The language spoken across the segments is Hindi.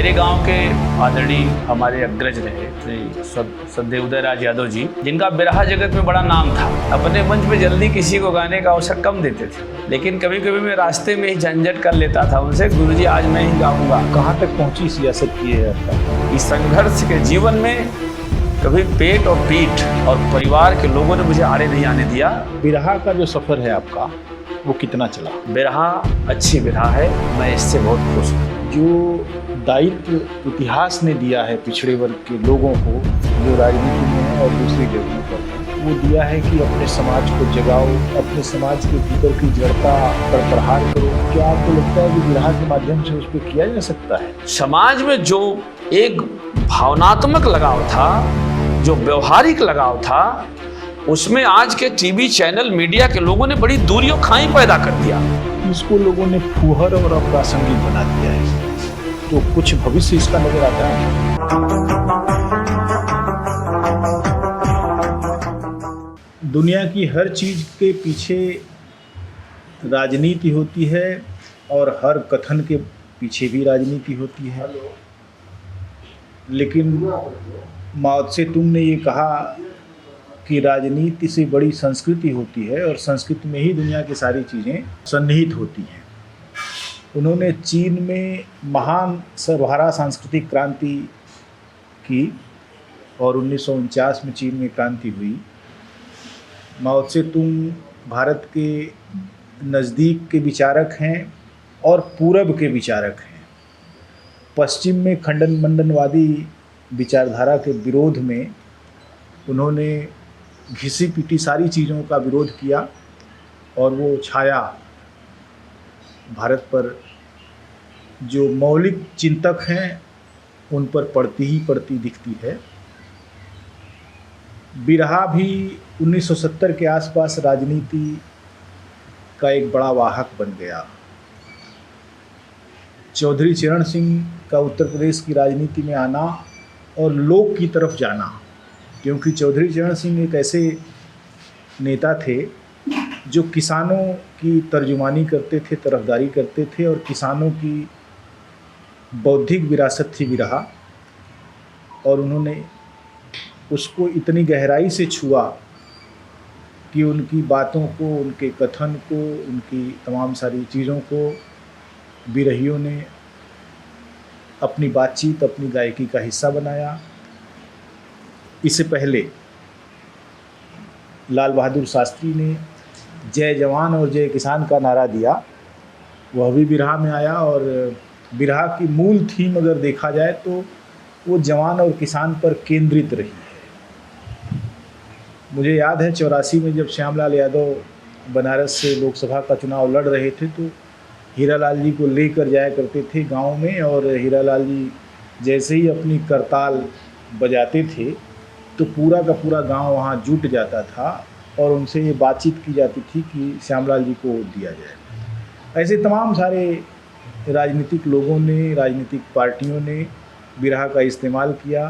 मेरे गांव के आदरणीय हमारे अग्रज रहे श्री श्रद्धेय उदयराज यादव जी, जिनका बिरहा जगत में बड़ा नाम था। अपने मंच पे जल्दी किसी को गाने का अवसर कम देते थे, लेकिन कभी कभी मैं रास्ते में ही झंझट कर लेता था उनसे, गुरुजी आज मैं ही गाऊंगा। कहाँ तक पहुँची सियासत की है आपका? इस संघर्ष के जीवन में कभी पेट और पीठ और परिवार के लोगों ने मुझे आड़े नहीं आने दिया। बिरहा का जो सफ़र है आपका वो कितना चला? बिरहा अच्छी बिरहा है, मैं इससे बहुत खुश हूँ। जो दायित्व इतिहास ने दिया है पिछड़े वर्ग के लोगों को, जो राजनीति में और दूसरी जगहों पर, वो दिया है कि अपने समाज को जगाओ, अपने समाज के भीतर की जड़ता पर प्रहार करो। क्या आपको लगता है कि बिरहा के माध्यम से उस पर किया जा सकता है? समाज में जो एक भावनात्मक लगाव था, जो व्यवहारिक लगाव था, उसमें आज के टीवी चैनल मीडिया के लोगों ने बड़ी दूरियों खाई पैदा कर दिया। इसको लोगों ने फूहर और अप्रासंगिक बना दिया है, तो कुछ भविष्य इसका नजर आता है। दुनिया की हर चीज के पीछे राजनीति होती है और हर कथन के पीछे भी राजनीति होती है, लेकिन माओ त्से तुंग ने ये कहा कि राजनीति से बड़ी संस्कृति होती है और संस्कृति में ही दुनिया की सारी चीज़ें सन्निहित होती हैं। उन्होंने चीन में महान सर्वहारा सांस्कृतिक क्रांति की और 1949 में चीन में क्रांति हुई। माओ त्से तुंग भारत के नज़दीक के विचारक हैं और पूरब के विचारक हैं। पश्चिम में खंडन मंडनवादी विचारधारा के विरोध में उन्होंने घिसी पिटी सारी चीज़ों का विरोध किया और वो छाया भारत पर जो मौलिक चिंतक हैं उन पर पड़ती ही पड़ती दिखती है। बिरहा भी 1970 के आसपास राजनीति का एक बड़ा वाहक बन गया। चौधरी चरण सिंह का उत्तर प्रदेश की राजनीति में आना और लोक की तरफ जाना, क्योंकि चौधरी चरण सिंह एक ऐसे नेता थे जो किसानों की तर्जुमानी करते थे, तरफदारी करते थे, और किसानों की बौद्धिक विरासत थी बिरहा, और उन्होंने उसको इतनी गहराई से छुआ कि उनकी बातों को, उनके कथन को, उनकी तमाम सारी चीज़ों को बिरहियों ने अपनी बातचीत, अपनी गायकी का हिस्सा बनाया। इससे पहले लाल बहादुर शास्त्री ने जय जवान और जय किसान का नारा दिया, वह भी बिरहा में आया, और बिरहा की मूल थीम अगर देखा जाए तो वो जवान और किसान पर केंद्रित रही है। मुझे याद है 84 में जब श्यामलाल यादव बनारस से लोकसभा का चुनाव लड़ रहे थे तो हीरालाल जी को लेकर जाया करते थे गांव में, और हीरालाल जी जैसे ही अपनी करताल बजाते थे तो पूरा का पूरा गांव वहां जुट जाता था और उनसे ये बातचीत की जाती थी कि श्यामलाल जी को वोट दिया जाए। ऐसे तमाम सारे राजनीतिक लोगों ने, राजनीतिक पार्टियों ने बिरहा का इस्तेमाल किया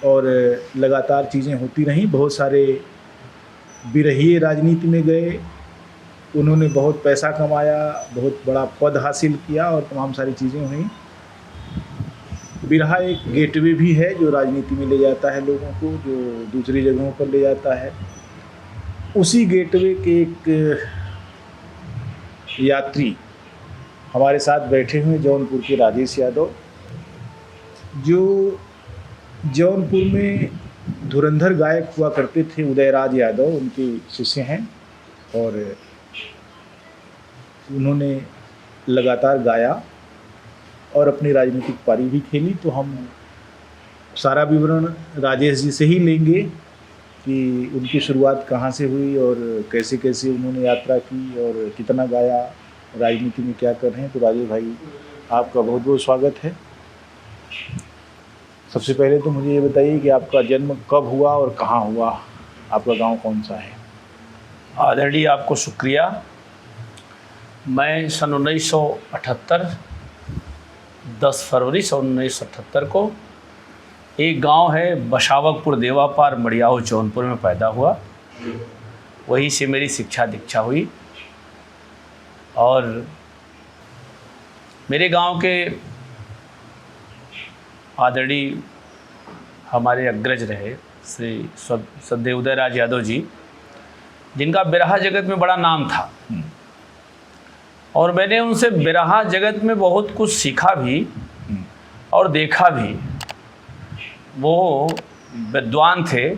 और लगातार चीज़ें होती रहीं। बहुत सारे बिरहिए राजनीति में गए, उन्होंने बहुत पैसा कमाया, बहुत बड़ा पद हासिल किया और तमाम सारी चीज़ें हुई। बिरहा एक गेटवे भी है जो राजनीति में ले जाता है लोगों को, जो दूसरी जगहों पर ले जाता है। उसी गेटवे के एक यात्री हमारे साथ बैठे हुए जौनपुर के राजेश यादव, जो जौनपुर में धुरंधर गायक हुआ करते थे। उदयराज यादव उनके शिष्य हैं और उन्होंने लगातार गाया और अपनी राजनीतिक पारी भी खेली। तो हम सारा विवरण राजेश जी से ही लेंगे कि उनकी शुरुआत कहाँ से हुई और कैसे कैसे उन्होंने यात्रा की और कितना गाया, राजनीति में क्या कर रहे हैं। तो राजेश भाई, आपका बहुत बहुत स्वागत है। सबसे पहले तो मुझे ये बताइए कि आपका जन्म कब हुआ और कहाँ हुआ, आपका गांव कौन सा है? आदरणीय, आपको शुक्रिया। मैं सन 1978 10 फरवरी 1978 को एक गांव है बशावकपुर देवापार मड़ियाऊ जौनपुर में पैदा हुआ। वहीं से मेरी शिक्षा दीक्षा हुई और मेरे गांव के आदरणीय हमारे अग्रज रहे श्री सदैव उदयराज यादव जी, जिनका बिरहा जगत में बड़ा नाम था और मैंने उनसे बिरहा जगत में बहुत कुछ सीखा भी और देखा भी। वो विद्वान थे,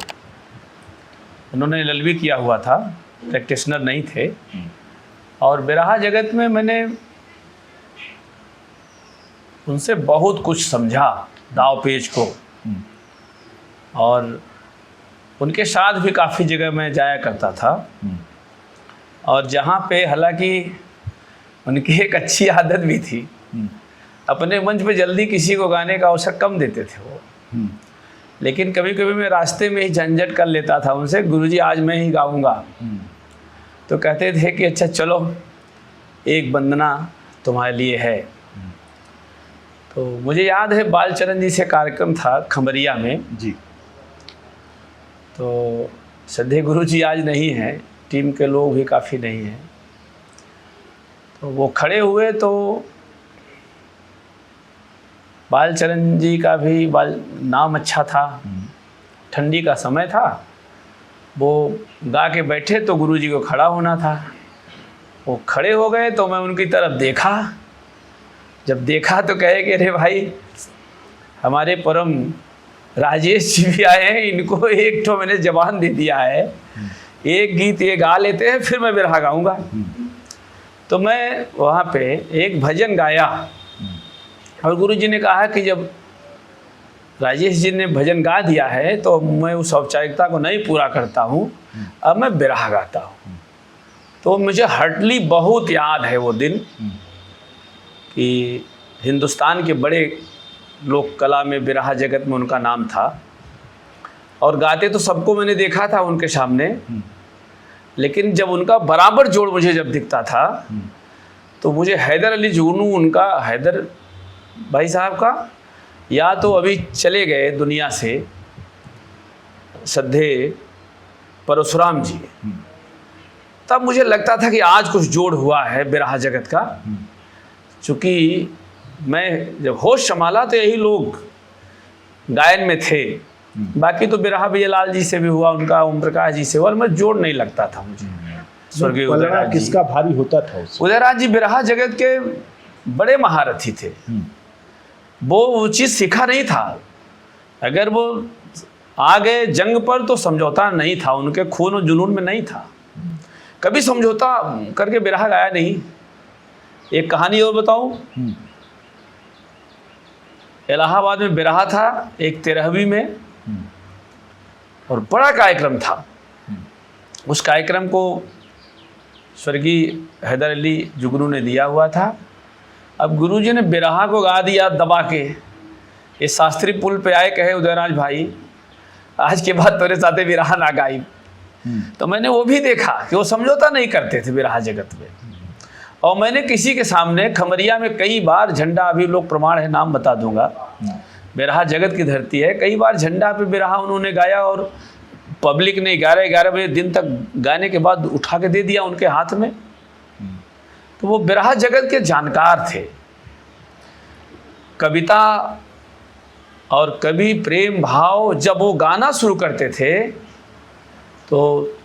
उन्होंने LLB किया हुआ था, प्रैक्टिशनर नहीं थे। और बिरहा जगत में मैंने उनसे बहुत कुछ समझा, दाव पेच को। और उनके साथ भी काफ़ी जगह मैं जाया करता था। और जहाँ पे हालांकि उनकी एक अच्छी आदत भी थी, अपने मंच पे जल्दी किसी को गाने का अवसर कम देते थे वो। लेकिन कभी कभी मैं रास्ते में ही झंझट कर लेता था उनसे, गुरुजी आज मैं ही गाऊंगा। तो कहते थे कि अच्छा चलो, एक वंदना तुम्हारे लिए है। तो मुझे याद है बालचरण जी से कार्यक्रम था खमरिया में जी। तो श्रद्धेय गुरुजी आज नहीं हैं, टीम के लोग भी काफ़ी नहीं हैं। तो वो खड़े हुए तो बालचरण जी का भी नाम अच्छा था, ठंडी का समय था, वो गा के बैठे तो गुरुजी को खड़ा होना था। वो खड़े हो गए तो मैं उनकी तरफ देखा। जब देखा तो कहे कि अरे भाई, हमारे परम राजेश जी भी आए हैं, इनको एक तो मैंने जबान दे दिया है, एक गीत ये गा लेते हैं फिर मैं बिरहा गाऊंगा। तो मैं वहाँ पे एक भजन गाया और गुरुजी ने कहा कि जब राजेश जी ने भजन गा दिया है तो मैं उस औपचारिकता को नहीं पूरा करता हूँ, अब मैं बिरहा गाता हूँ। तो मुझे हार्डली बहुत याद है वो दिन कि हिंदुस्तान के बड़े लोक कला में बिरहा जगत में उनका नाम था। और गाते तो सबको मैंने देखा था उनके सामने, लेकिन जब उनका बराबर जोड़ मुझे जब दिखता था तो मुझे हैदर अली जुगनू, उनका हैदर भाई साहब का, या तो अभी चले गए दुनिया से श्रद्धेय परशुराम जी, तब मुझे लगता था कि आज कुछ जोड़ हुआ है बिरहा जगत का। चूँकि मैं जब होश संभाला तो यही लोग गायन में थे, बाकी तो बिरहा विजयलाल जी से भी हुआ, उनका ओम प्रकाश जी से हुआ, मैं जोड़ नहीं लगता था मुझे। स्वर्गीय उदयराज जी, किसका भारी होता था उससे? उदयराज जी बिरहा जगत के बड़े महारथी थे। वो चीज़ सीखा नहीं था, अगर वो आ गए जंग पर तो समझौता नहीं था, उनके खून और जुनून में नहीं था, कभी समझौता करके बिरहा गाया नहीं। एक कहानी और बताऊं, इलाहाबाद में बिरहा था एक 13वीं में, और बड़ा कार्यक्रम था। उस कार्यक्रम को स्वर्गीय हैदर अली जुगनू ने दिया हुआ था। अब गुरुजी ने बिरहा को गा दिया दबा के, ये शास्त्री पुल पे आए, कहे उदयराज भाई आज के बाद तेरे साथे बिरहा ना गाई। तो मैंने वो भी देखा कि वो समझौता नहीं करते थे बिरहा जगत में। और मैंने किसी के सामने खमरिया में कई बार झंडा, अभी लोग प्रमाण है, नाम बता दूंगा, बिरहा जगत की धरती है, कई बार झंडा पे बिरहा उन्होंने गाया और पब्लिक ने 11 बजे दिन तक गाने के बाद उठा के दे दिया उनके हाथ में। तो वो बिरहा जगत के जानकार थे। कविता और कवि प्रेम भाव जब वो गाना शुरू करते थे तो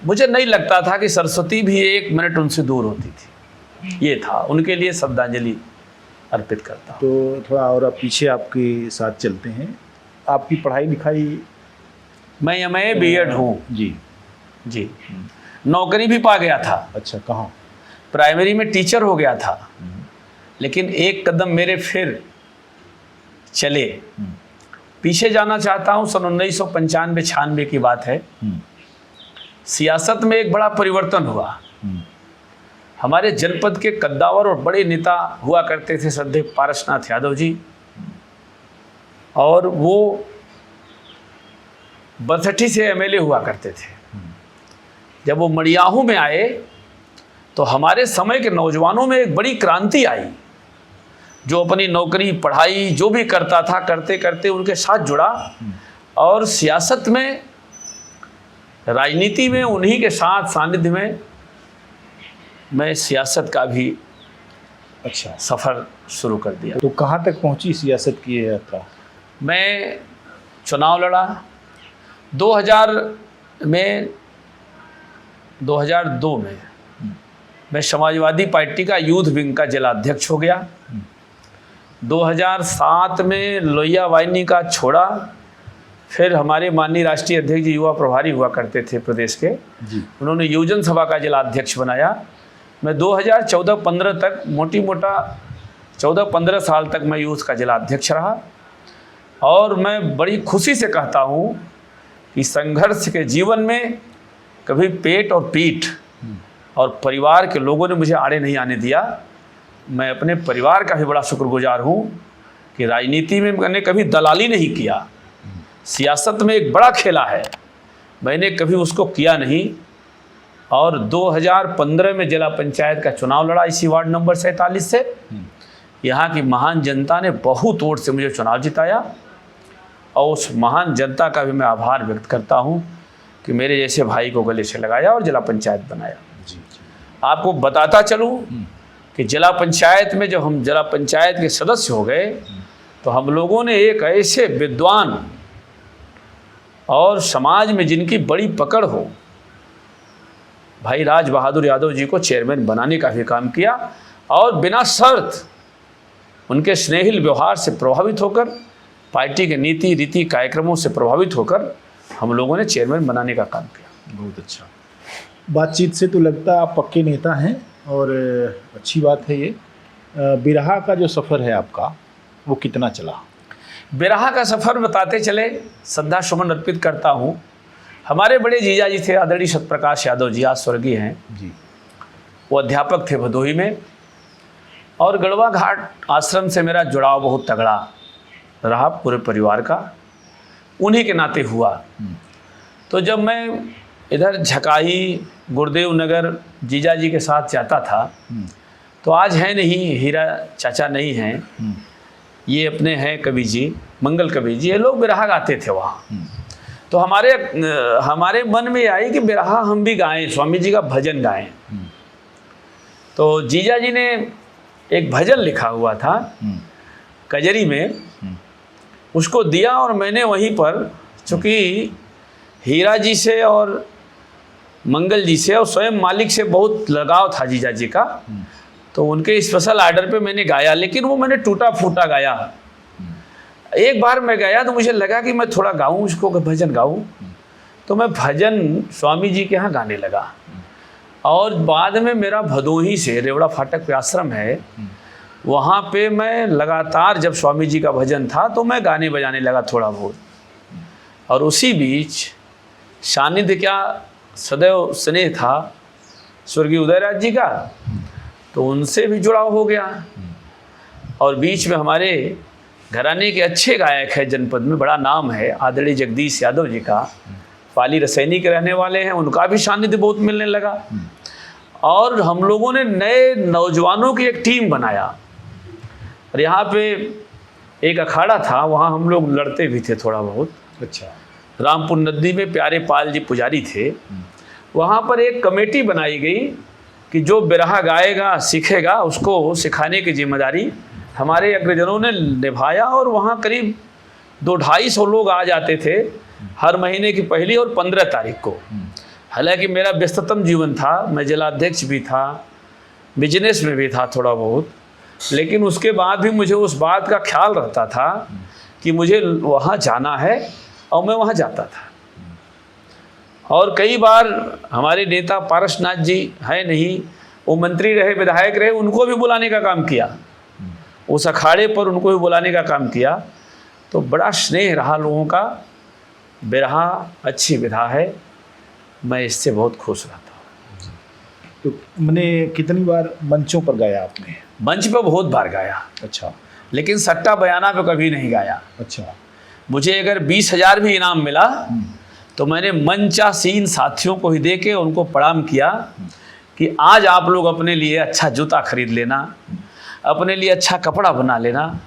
मुझे नहीं लगता था कि सरस्वती भी 1 मिनट उनसे दूर होती थी। ये था, उनके लिए श्रद्धांजलि अर्पित करता हूँ। तो थोड़ा और पीछे आपके साथ चलते हैं। आपकी पढ़ाई लिखाई? मैं MA B.Ed हूँ जी। नौकरी भी पा गया था। अच्छा, कहाँ? प्राइमरी में टीचर हो गया था, लेकिन एक कदम मेरे फिर चले। पीछे जाना चाहता हूँ, सन 1995-96 की बात है। सियासत में एक बड़ा परिवर्तन हुआ। हमारे जनपद के कद्दावर और बड़े नेता हुआ करते थे श्रद्धेय पारसनाथ यादव जी, और वो बरसठी से MLA हुआ करते थे। जब वो मड़ियाहू में आए तो हमारे समय के नौजवानों में एक बड़ी क्रांति आई। जो अपनी नौकरी पढ़ाई जो भी करता था, करते करते उनके साथ जुड़ा, और सियासत में, राजनीति में उन्हीं के साथ सानिध्य में मैं सियासत का भी अच्छा, सफ़र शुरू कर दिया। तो कहाँ तक पहुंची सियासत की ये यात्रा? मैं चुनाव लड़ा 2002 में मैं समाजवादी पार्टी का यूथ विंग का जिलाध्यक्ष हो गया। 2007 में लोहिया वाहिनी का छोड़ा, फिर हमारे माननीय राष्ट्रीय अध्यक्ष जी युवा प्रभारी हुआ करते थे प्रदेश के जी। उन्होंने युवजन सभा का जिलाध्यक्ष बनाया। मैं 2014-15 तक मोटा 14-15 साल तक मैं यूथ का जिलाध्यक्ष रहा। और मैं बड़ी खुशी से कहता हूँ कि संघर्ष के जीवन में कभी पेट और पीठ और परिवार के लोगों ने मुझे आड़े नहीं आने दिया। मैं अपने परिवार का भी बड़ा शुक्रगुजार हूँ कि राजनीति में मैंने कभी दलाली नहीं किया। सियासत में एक बड़ा खेला है, मैंने कभी उसको किया नहीं। और 2015 में जिला पंचायत का चुनाव लड़ा इसी वार्ड नंबर 47 से। यहाँ की महान जनता ने बहुत वोट से मुझे चुनाव जिताया और उस महान जनता का भी मैं आभार व्यक्त करता हूँ कि मेरे जैसे भाई को गले से लगाया और जिला पंचायत बनाया। आपको बताता चलूँ कि जिला पंचायत में जब हम जिला पंचायत के सदस्य हो गए तो हम लोगों ने एक ऐसे विद्वान और समाज में जिनकी बड़ी पकड़ हो भाई राज बहादुर यादव जी को चेयरमैन बनाने का भी काम किया। और बिना शर्त उनके स्नेहिल व्यवहार से प्रभावित होकर, पार्टी के नीति रीति कार्यक्रमों से प्रभावित होकर हम लोगों ने चेयरमैन बनाने का काम किया। बहुत अच्छा। बातचीत से तो लगता है आप पक्के नेता हैं और अच्छी बात है ये। बिरहा का जो सफ़र है आपका वो कितना चला? बिरहा का सफ़र बताते चले, श्रद्धा सुमन अर्पित करता हूँ। हमारे बड़े जीजा जी थे आदरणीय सत्यप्रकाश यादव जी, आज स्वर्गीय हैं जी। वो अध्यापक थे भदोही में और गढ़वा घाट आश्रम से मेरा जुड़ाव बहुत तगड़ा रहा पूरे परिवार का, उन्हीं के नाते हुआ। तो जब मैं इधर झकाई गुरुदेव नगर जीजा जी के साथ जाता था तो आज है नहीं, हीरा चाचा नहीं हैं, ये अपने हैं कवि जी, मंगल कवि जी, ये लोग बिरहा गाते थे वहाँ। तो हमारे मन में आई कि बिरहा हम भी गाएं, स्वामी जी का भजन गाएं। तो जीजा जी ने एक भजन लिखा हुआ था कजरी में, उसको दिया और मैंने वहीं पर, चूँकि हीरा जी से और मंगल जी से और स्वयं मालिक से बहुत लगाव था जीजा जी का, तो उनके स्पेशल आर्डर पे मैंने गाया, लेकिन वो मैंने टूटा फूटा गाया। एक बार मैं गया तो मुझे लगा कि मैं थोड़ा गाऊं, उसको भजन गाऊं, तो मैं भजन स्वामी जी के यहाँ गाने लगा। और बाद में मेरा भदोही से रेवड़ा फाटक पे आश्रम है, वहाँ पे मैं लगातार जब स्वामी जी का भजन था तो मैं गाने बजाने लगा थोड़ा बहुत। और उसी बीच सानिध्य क्या सदैव स्नेह था स्वर्गीय उदयराज जी का, तो उनसे भी जुड़ाव हो गया। और बीच में हमारे घराने के अच्छे गायक हैं, जनपद में बड़ा नाम है आदरणीय जगदीश यादव जी का, पाली रसैनी के रहने वाले हैं, उनका भी सानिध्य बहुत मिलने लगा। और हम लोगों ने नए नौजवानों की एक टीम बनाया और यहाँ पे एक अखाड़ा था, वहाँ हम लोग लड़ते भी थे थोड़ा बहुत। अच्छा। रामपुर नदी में प्यारे पाल जी पुजारी थे, वहाँ पर एक कमेटी बनाई गई कि जो बिरहा गाएगा सीखेगा उसको सिखाने की जिम्मेदारी हमारे अग्रजनों ने निभाया। और वहाँ करीब 200-250 लोग आ जाते थे हर महीने की पहली और 15 तारीख को। हालांकि मेरा व्यस्ततम जीवन था, मैं जिलाध्यक्ष भी था, बिजनेस में भी था थोड़ा बहुत, लेकिन उसके बाद भी मुझे उस बात का ख्याल रहता था कि मुझे वहाँ जाना है और मैं वहाँ जाता था। और कई बार हमारे नेता पारसनाथ जी है नहीं, वो मंत्री रहे, विधायक रहे, उनको भी बुलाने का काम किया, उस अखाड़े पर उनको भी बुलाने का काम किया। तो बड़ा स्नेह रहा लोगों का। बिरहा अच्छी विधा है, मैं इससे बहुत खुश रहता हूँ। तो मैंने कितनी बार मंचों पर गाया आपने? मंच पर बहुत बार गाया। अच्छा। लेकिन सट्टा बयाना पे कभी नहीं गाया। अच्छा। मुझे अगर 20,000 भी इनाम मिला तो मैंने मंचासीन साथियों को ही दे के उनको प्रणाम किया कि आज आप लोग अपने लिए अच्छा जूता खरीद लेना, अपने लिए अच्छा कपड़ा बना लेना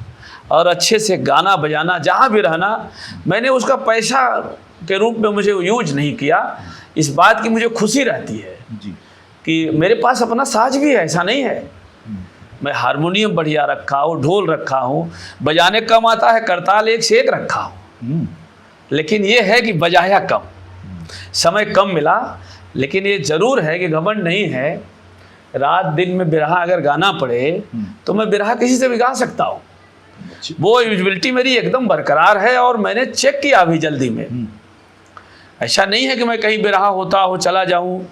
और अच्छे से गाना बजाना, जहाँ भी रहना। मैंने उसका पैसा के रूप में मुझे यूज नहीं किया। इस बात की मुझे खुशी रहती है जी। कि मेरे पास अपना साज भी है, ऐसा नहीं है। मैं हारमोनियम बढ़िया रखा हूँ, ढोल रखा हूँ, बजाने कम आता है, करताल एक से एक रखा हूँ, लेकिन ये है कि बजाया कम, समय कम मिला। लेकिन ये जरूर है कि घमंड नहीं है, रात दिन में बिरहा अगर गाना पड़े तो मैं बिरहा किसी से भी गा सकता हूँ। वो यूजिबिलिटी मेरी एकदम बरकरार है और मैंने चेक किया अभी जल्दी में। ऐसा नहीं है कि मैं कहीं बिरहा होता हो चला जाऊँ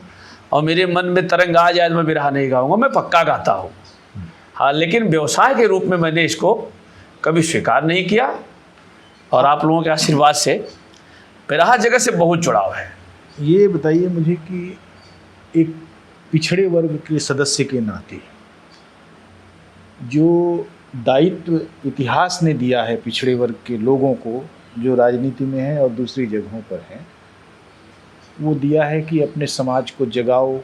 और मेरे मन में तरंग आ जाए तो मैं बिरहा नहीं गाऊंगा, मैं पक्का गाता हूँ। हाँ, लेकिन व्यवसाय के रूप में मैंने इसको कभी स्वीकार नहीं किया और आप लोगों के आशीर्वाद से बिरहा जगत से बहुत जुड़ाव है। ये बताइए मुझे कि एक पिछड़े वर्ग के सदस्य के नाते जो दायित्व इतिहास ने दिया है पिछड़े वर्ग के लोगों को, जो राजनीति में है और दूसरी जगहों पर है, वो दिया है कि अपने समाज को जगाओ,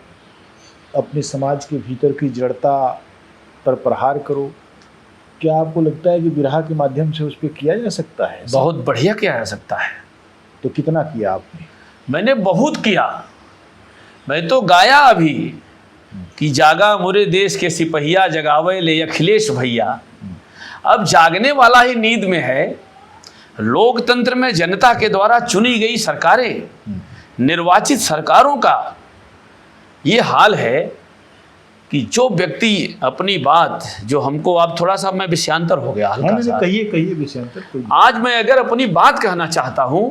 अपने समाज के भीतर की जड़ता पर प्रहार करो। क्या आपको लगता है कि बिरहा के माध्यम से उस पर किया जा सकता है? बहुत बढ़िया किया जा सकता है। तो कितना किया आपने? मैंने बहुत किया। मैं तो गाया अभी कि जागा मुरे देश के सिपहिया, जगावे ले अखिलेश भैया। अब जागने वाला ही नींद में है। लोकतंत्र में जनता के द्वारा चुनी गई सरकारें, निर्वाचित सरकारों का ये हाल है कि जो व्यक्ति अपनी बात, जो हमको, आप थोड़ा सा, मैं विषयांतर हो गया हल्का सा, कहिए विषयांतर। आज मैं अगर अपनी बात कहना चाहता हूं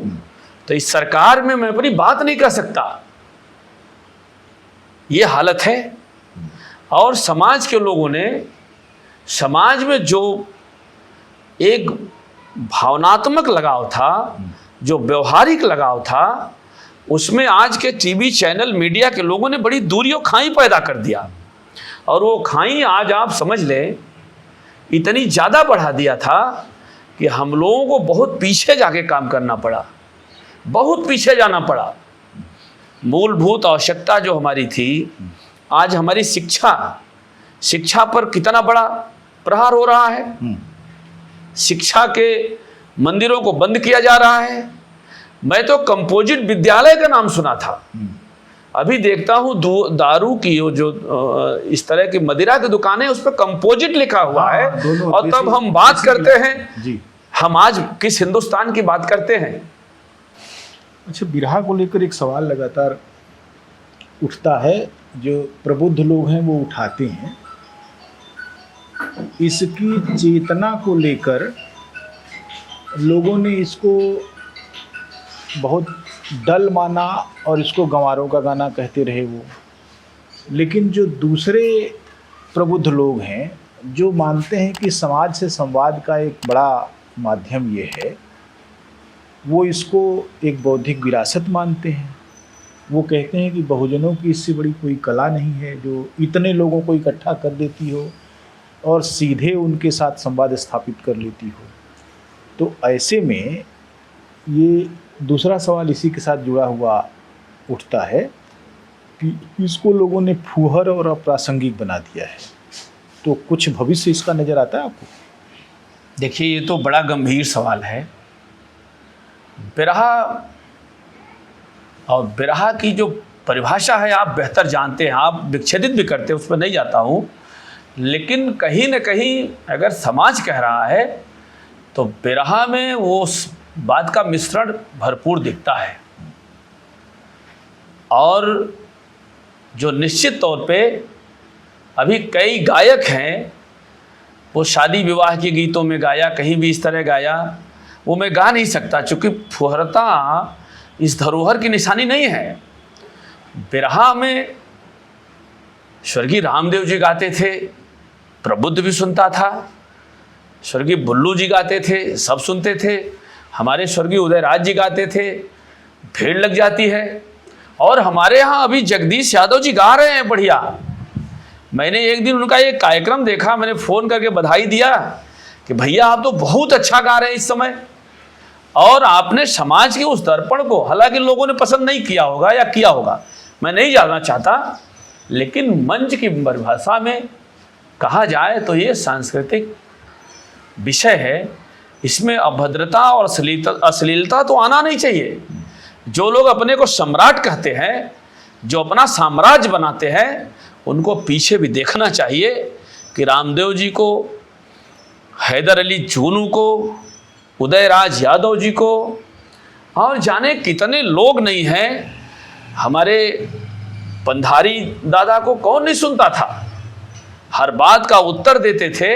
तो इस सरकार में मैं अपनी बात नहीं कह सकता, ये हालत है। और समाज के लोगों ने, समाज में जो एक भावनात्मक लगाव था, जो व्यवहारिक लगाव था, उसमें आज के टीवी चैनल मीडिया के लोगों ने बड़ी दूरी और खाई पैदा कर दिया। और वो खाई आज आप समझ लें इतनी ज़्यादा बढ़ा दिया था कि हम लोगों को बहुत पीछे जाके काम करना पड़ा, बहुत पीछे जाना पड़ा। मूलभूत आवश्यकता जो हमारी थी, आज हमारी शिक्षा पर कितना बड़ा प्रहार हो रहा है। शिक्षा के मंदिरों को बंद किया जा रहा है। मैं तो कंपोजिट विद्यालय का नाम सुना था, अभी देखता हूँ दारू की जो इस तरह की मदिरा की दुकानें, उस पर कंपोजिट लिखा हुआ है। और तब हम बात करते हैं जी, हम आज किस हिंदुस्तान की बात करते हैं। अच्छा, बिरहा को लेकर एक सवाल लगातार उठता है, जो प्रबुद्ध लोग हैं वो उठाते हैं। इसकी चेतना को लेकर लोगों ने इसको बहुत डल माना और इसको गंवारों का गाना कहते रहे वो। लेकिन जो दूसरे प्रबुद्ध लोग हैं, जो मानते हैं कि समाज से संवाद का एक बड़ा माध्यम ये है, वो इसको एक बौद्धिक विरासत मानते हैं। वो कहते हैं कि बहुजनों की इससे बड़ी कोई कला नहीं है जो इतने लोगों को इकट्ठा कर देती हो और सीधे उनके साथ संवाद स्थापित कर लेती हो। तो ऐसे में ये दूसरा सवाल इसी के साथ जुड़ा हुआ उठता है कि इसको लोगों ने फूहर और अप्रासंगिक बना दिया है। तो कुछ भविष्य इसका नज़र आता है आपको? देखिए, ये तो बड़ा गंभीर सवाल है। बिरहा और बिरहा की जो परिभाषा है आप बेहतर जानते हैं, आप विच्छेदित भी करते हैं, उस पर नहीं जाता हूँ। लेकिन कहीं न कहीं अगर समाज कह रहा है तो बिरहा में वो बात का मिश्रण भरपूर दिखता है। और जो निश्चित तौर पे अभी कई गायक हैं, वो शादी विवाह के गीतों में गाया, कहीं भी इस तरह गाया, वो मैं गा नहीं सकता, चूँकि फुहरता इस धरोहर की निशानी नहीं है। बिरहा में स्वर्गीय रामदेव जी गाते थे, प्रबुद्ध भी सुनता था, स्वर्गीय बुल्लू जी गाते थे, सब सुनते थे, हमारे स्वर्गीय उदयराज जी गाते थे, भीड़ लग जाती है। और हमारे यहाँ अभी जगदीश यादव जी गा रहे हैं बढ़िया। मैंने एक दिन उनका एक कार्यक्रम देखा, मैंने फ़ोन करके बधाई दिया कि भैया आप तो बहुत अच्छा गा रहे हैं इस समय। और आपने समाज के उस दर्पण को, हालांकि लोगों ने पसंद नहीं किया होगा या किया होगा, मैं नहीं जानना चाहता, लेकिन मंच की परिभाषा में कहा जाए तो ये सांस्कृतिक विषय है। इसमें अभद्रता और अश्लीलता तो आना नहीं चाहिए। जो लोग अपने को सम्राट कहते हैं, जो अपना साम्राज्य बनाते हैं, उनको पीछे भी देखना चाहिए कि रामदेव जी को, हैदर अली जूनू को, उदयराज यादव जी को और जाने कितने लोग नहीं हैं, हमारे पंधारी दादा को कौन नहीं सुनता था। हर बात का उत्तर देते थे,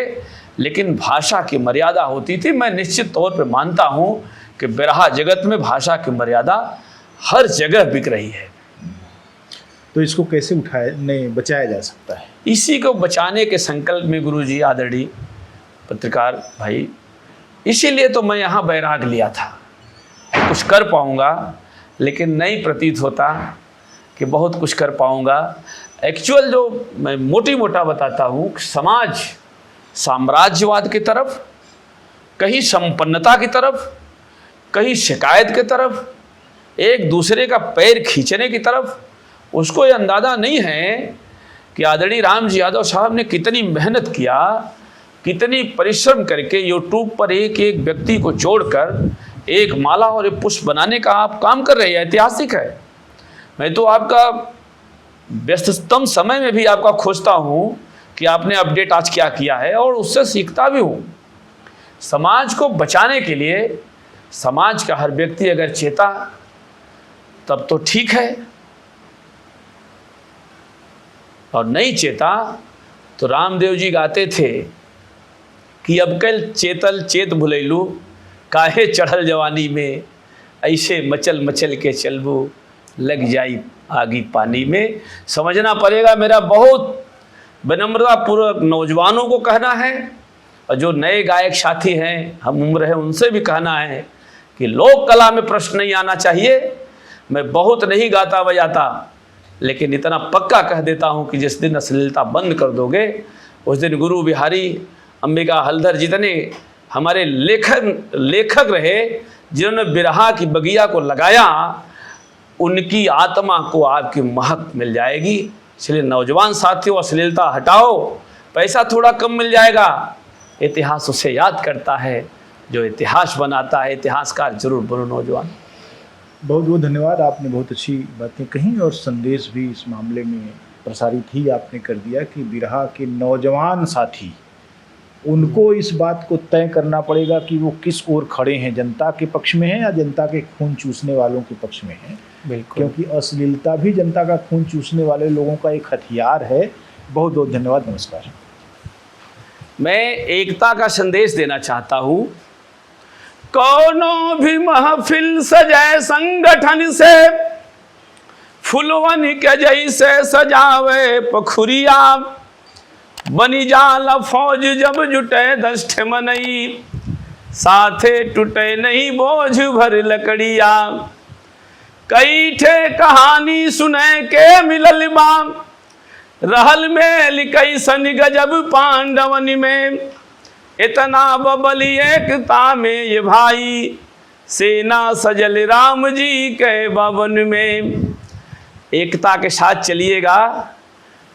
लेकिन भाषा की मर्यादा होती थी। मैं निश्चित तौर पे मानता हूँ कि बिरहा जगत में भाषा की मर्यादा हर जगह बिक रही है। तो इसको कैसे बचाया जा सकता है? इसी को बचाने के संकल्प में गुरुजी, आदरणीय पत्रकार भाई, इसीलिए तो मैं यहाँ बैराग लिया था। कुछ कर पाऊँगा, लेकिन नहीं प्रतीत होता कि बहुत कुछ कर पाऊँगा। एक्चुअल जो मैं मोटी मोटा बताता हूँ, समाज साम्राज्यवाद की तरफ, कहीं संपन्नता की तरफ, कहीं शिकायत की तरफ, एक दूसरे का पैर खींचने की तरफ, उसको ये अंदाज़ा नहीं है कि आदरणीय राम जी यादव साहब ने कितनी मेहनत किया, कितनी परिश्रम करके यूट्यूब पर एक एक व्यक्ति को जोड़कर एक माला और एक पुष्प बनाने का आप काम कर रहे हैं। ऐतिहासिक है। मैं तो आपका व्यस्ततम समय में भी आपका खोजता हूँ कि आपने अपडेट आज क्या किया है, और उससे सीखता भी हूँ। समाज को बचाने के लिए समाज का हर व्यक्ति अगर चेता तब तो ठीक है, और नहीं चेता तो रामदेव जी गाते थे कि अब कल चेतल चेत भुलैलू, काहे चढ़ल जवानी में, ऐसे मचल मचल के चलबू, लग जाई आगी पानी में। समझना पड़ेगा, मेरा बहुत विनम्रता पूर्वक नौजवानों को कहना है, और जो नए गायक साथी हैं, हम उम्र है, उनसे भी कहना है कि लोक कला में प्रश्न नहीं आना चाहिए। मैं बहुत नहीं गाता बजाता, लेकिन इतना पक्का कह देता हूँ कि जिस दिन अश्लीलता बंद कर दोगे, उस दिन गुरु बिहारी, अंबिका हलधर जितने हमारे लेखक रहे, जिन्होंने बिरहा की बगिया को लगाया, उनकी आत्मा को आपकी महक मिल जाएगी। इसलिए नौजवान साथियों, अश्लीलता हटाओ, पैसा थोड़ा कम मिल जाएगा। इतिहास उसे याद करता है जो इतिहास बनाता है। इतिहासकार जरूर बनो नौजवान। बहुत बहुत धन्यवाद, आपने बहुत अच्छी बातें कही और संदेश भी इस मामले में प्रसारित ही आपने कर दिया कि बिरहा के नौजवान साथी, उनको इस बात को तय करना पड़ेगा कि वो किस ओर खड़े हैं, जनता के पक्ष में हैं या जनता के खून चूसने वालों के पक्ष में हैं। बिल्कुल, क्योंकि अश्लीलता भी जनता का खून चूसने वाले लोगों का एक हथियार है। बहुत बहुत धन्यवाद, नमस्कार। मैं एकता का संदेश देना चाहता हूँ। कौनो भी महफिल सजाए संगठन से, फुलवन के जैसे सजावे पखुरिया, बनी जाला फौज जब जुटे दष्ट मनई, साथे टूटे नहीं बोझ भर लकड़िया। कई ठे कहानी सुने के मिलल बा, रहल में लिकई सन गजब पांडवन में, इतना बबली एकता में ये भाई, सेना सजल राम जी के भवन में। एकता के साथ चलिएगा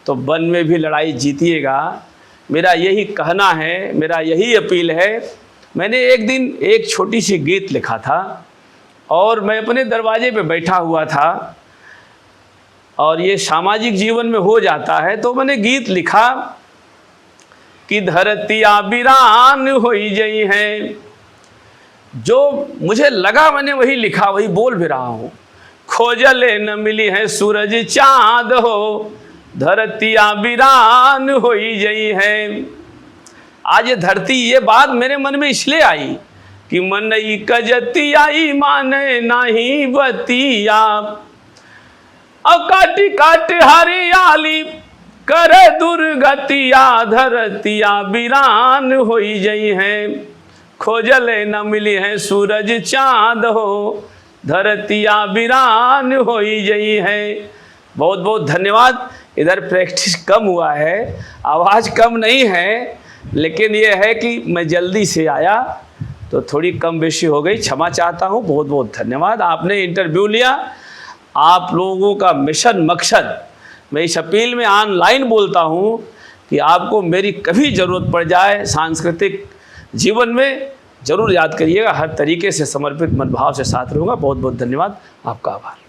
तो वन में भी लड़ाई जीतिएगा। मेरा यही कहना है, मेरा यही अपील है। मैंने एक दिन एक छोटी सी गीत लिखा था, और मैं अपने दरवाजे पे बैठा हुआ था, और ये सामाजिक जीवन में हो जाता है। तो मैंने गीत लिखा कि धरतिया बिरान होई जई है। जो मुझे लगा मैंने वही लिखा, वही बोल भी रहा हूँ। खोजले न मिली है सूरज चाँद हो, धरतिया बिरान होई जई है। आज ये धरती, ये बात मेरे मन में इसलिए आई कि मनई कजतिया माने नाही बतिया, अब काटी काट हरियाली करे दुर्गतिया, धरतिया बिरान होई जई है। खोजले न मिली है सूरज चाँद हो, धरतिया बिरान होई जई है। बहुत बहुत धन्यवाद। इधर प्रैक्टिस कम हुआ है, आवाज़ कम नहीं है, लेकिन ये है कि मैं जल्दी से आया तो थोड़ी कम बेशी हो गई, क्षमा चाहता हूँ। बहुत बहुत धन्यवाद। आपने इंटरव्यू लिया, आप लोगों का मिशन मकसद, मैं इस अपील में ऑनलाइन बोलता हूँ कि आपको मेरी कभी ज़रूरत पड़ जाए सांस्कृतिक जीवन में, ज़रूर याद करिएगा। हर तरीके से समर्पित मनभाव से साथ रहूँगा। बहुत बहुत धन्यवाद, आपका आभार।